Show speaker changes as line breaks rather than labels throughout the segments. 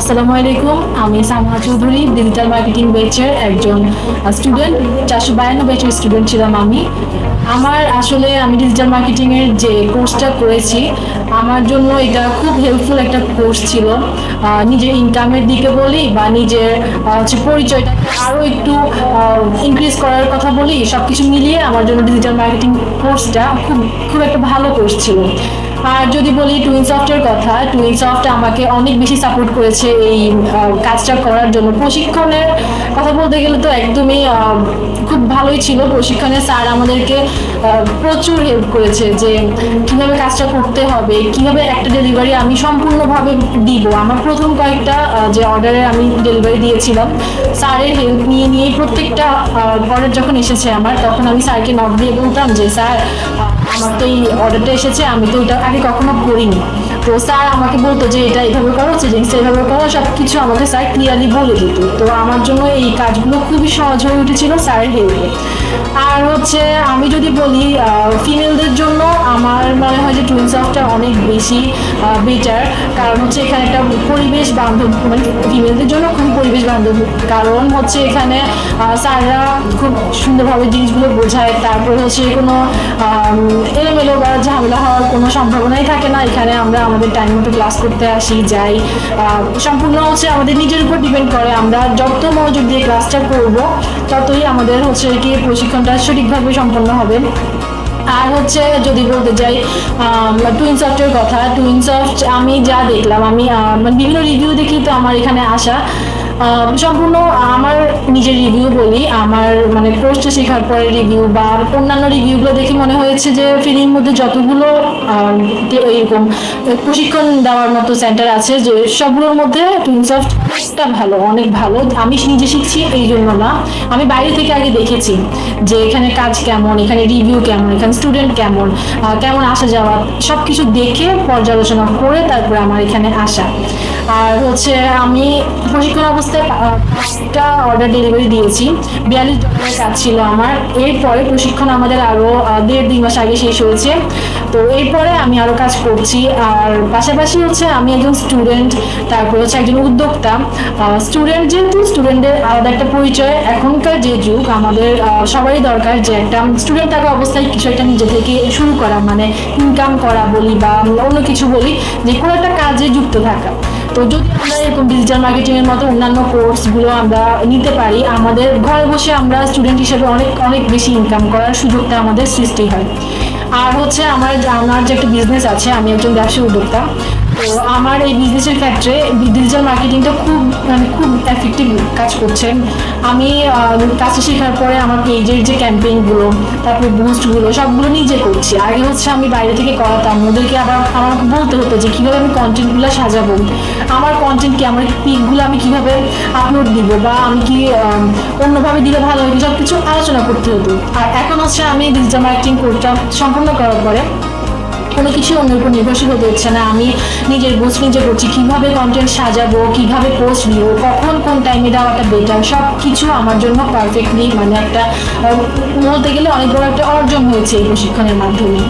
আসসালামু আলাইকুম, আমি সামহা চৌধুরী, ডিজিটাল মার্কেটিং ব্যাচের একজন স্টুডেন্ট। 452 ব্যাচের স্টুডেন্ট ছিলাম আমি। আমি ডিজিটাল মার্কেটিং এর যে কোর্সটা করেছি, আমার জন্য এটা খুব হেল্পফুল একটা কোর্স ছিল। নিজের ইনকামের দিকে বলি বা নিজের পরিচয়টাকে আরও একটু ইনক্রিজ করার কথা বলি, সবকিছু মিলিয়ে আমার জন্য ডিজিটাল মার্কেটিং কোর্সটা খুব খুব একটা ভালো কোর্স ছিল। আর যদি বলি টুইনসফটের কথা, টুইনসফট আমাকে অনেক বেশি সাপোর্ট করেছে এই কাজটা করার জন্য। প্রশিক্ষণের কথা বলতে গেলে তো একদমই খুব ভালোই ছিল। প্রশিক্ষণে স্যার আমাদেরকে প্রচুর হেল্প করেছে যে কিভাবে কাজটা করতে হবে, কিভাবে একটা ডেলিভারি আমি সম্পূর্ণভাবে দিব। আমার প্রথম কয়েকটা যে অর্ডারে আমি ডেলিভারি দিয়েছিলাম, স্যারের হেল্প নিয়েই প্রত্যেকটা অর্ডার যখন এসেছে আমার, তখন আমি স্যারকে নক দিয়ে বলতাম যে স্যার, আমার তো এই অর্ডারটা এসেছে, আমি তো এটা আগে কখনো করিনি। তো স্যার আমাকে বলতো যে এটা এইভাবে করো, জিনিসটা এইভাবে করো, সব কিছু আমাকে স্যার ক্লিয়ারলি বলে দিত। তো আমার জন্য এই কাজগুলো খুবই সহজ হয়ে উঠেছিল স্যারের হেল্পে। আর আমি যদি বলি ফিমেলদের জন্য, আমার মনে হয় যে টুইনসফটটা অনেক বেশি বেটার। কারণ এখানে একটা পরিবেশ বান্ধব, মানে ফিমেলদের জন্য খুবই পরিবেশ বান্ধব। কারণ এখানে স্যাররা খুব সুন্দরভাবে জিনিসগুলো বোঝায়। তারপর কোনো এলোমেলো বা ঝামেলা হওয়ার কোনো সম্ভাবনাই থাকে না। এখানে আমরা আমাদের টাইম মতো ক্লাস করতে আসি, যাই। সম্পূর্ণ আমাদের নিজের উপর ডিপেন্ড করে। আমরা যত মনোযোগ দিয়ে ক্লাসটা করব, ততই আমাদের কি প্রশিক্ষণটা সঠিকভাবে সম্পন্ন হবে। আর যদি বলতে যাই টুইনসফটের কথা, টুইনসফট আমি যা দেখলাম, আমি বিভিন্ন রিভিউ দেখি তো আমার এখানে আসা। সম্পূর্ণ আমার নিজের রিভিউ বলি, আমার কোর্সটা শেখার পরে রিভিউ বা অন্যান্য রিভিউগুলো দেখে মনে হয়েছে যে ফিলিংয়ের মধ্যে যতগুলো এরকম প্রশিক্ষণ দেওয়ার মতো সেন্টার আছে, যে সবগুলোর মধ্যে টুইনসফটটা ভালো, অনেক ভালো। আমি নিজে শিখছি এই জন্য না, আমি বাইরে থেকে আগে দেখেছি যে এখানে কাজ কেমন, এখানে রিভিউ কেমন, এখানে স্টুডেন্ট কেমন, কেমন আসা যাওয়া, সব কিছু দেখে পর্যালোচনা করে তারপরে আমার এখানে আসা। আর আমি প্রশিক্ষণ অবস্থায় 5টা অর্ডার ডেলিভারি দিয়েছি। $42 কাজ ছিল আমার। এরপরে প্রশিক্ষণ আমাদের আরও 1.5-2 মাস আগে শেষ হয়েছে। তো এরপরে আমি আরও কাজ করছি। আর পাশাপাশি আমি একজন স্টুডেন্ট, তারপর একজন উদ্যোক্তা। স্টুডেন্ট যেহেতু, স্টুডেন্টের আলাদা একটা পরিচয়। এখনকার যে যুগ, আমাদের সবারই দরকার যে একটা স্টুডেন্ট থাকা অবস্থায় কিছু একটা নিজে থেকে শুরু করা, ইনকাম করা বলি বা অন্য কিছু বলি, যে কোনো একটা কাজে যুক্ত থাকা। তো যদি আমরা এরকম ডিজিটাল মার্কেটিং এর মতো অন্যান্য কোর্সগুলো আমরা নিতে পারি, আমাদের ঘরে বসে আমরা স্টুডেন্ট হিসেবে অনেক অনেক বেশি ইনকাম করার সুযোগটা আমাদের সৃষ্টি হয়। আর আমার যে একটা বিজনেস আছে, আমি একজন ব্যবসায়ী উদ্যোক্তা। তো আমার এই বিজনেসের ক্ষেত্রে ডিজিটাল মার্কেটিংটা খুব এফেক্টিভ কাজ করছে। আমি কাজটা শেখার পরে আমার পেজের যে ক্যাম্পেইনগুলো, তারপরে বুস্টগুলো, সবগুলো নিজে করছি। আগে আমি বাইরে থেকে করাতাম, ওদেরকে আবার আমাকে বলতে হতো যে কীভাবে আমি কন্টেন্টগুলো সাজাবো, আমার কন্টেন্ট কি, আমার পিকগুলো আমি কীভাবে আপলোড দিব, বা আমি কি অন্যভাবে দিলে ভালো হবে, সব কিছু আলোচনা করতে হতো। আর এখন আমি ডিজিটাল মার্কেটিং কোর্সটা সম্পূর্ণ করার পরে কোনো কিছু অন্যের উপর নির্ভরশীল হতে হচ্ছে না। আমি নিজের বুঝ নিজে করছি, কীভাবে কন্টেন্ট সাজাবো, কীভাবে পোস্ট দিব, কখন কোন টাইমে দেওয়াটা বেটার, সব কিছু আমার জন্য পারফেক্টলি একটা বলতে গেলে অনেক বড় একটা অর্জন হয়েছে এই প্রশিক্ষণের মাধ্যমে।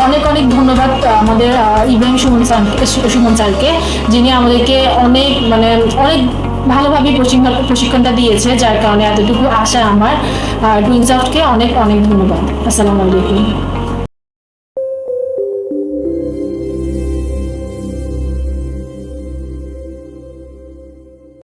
অনেক অনেক ধন্যবাদ আমাদের ইব্রাহিম সুমন স্যারকে, যিনি আমাদেরকে অনেক অনেক ভালোভাবে প্রশিক্ষণটা দিয়েছে, যার কারণে এতটুকু আশা আমার। টুইনসফটকে অনেক অনেক ধন্যবাদ। আসসালামু আলাইকুম।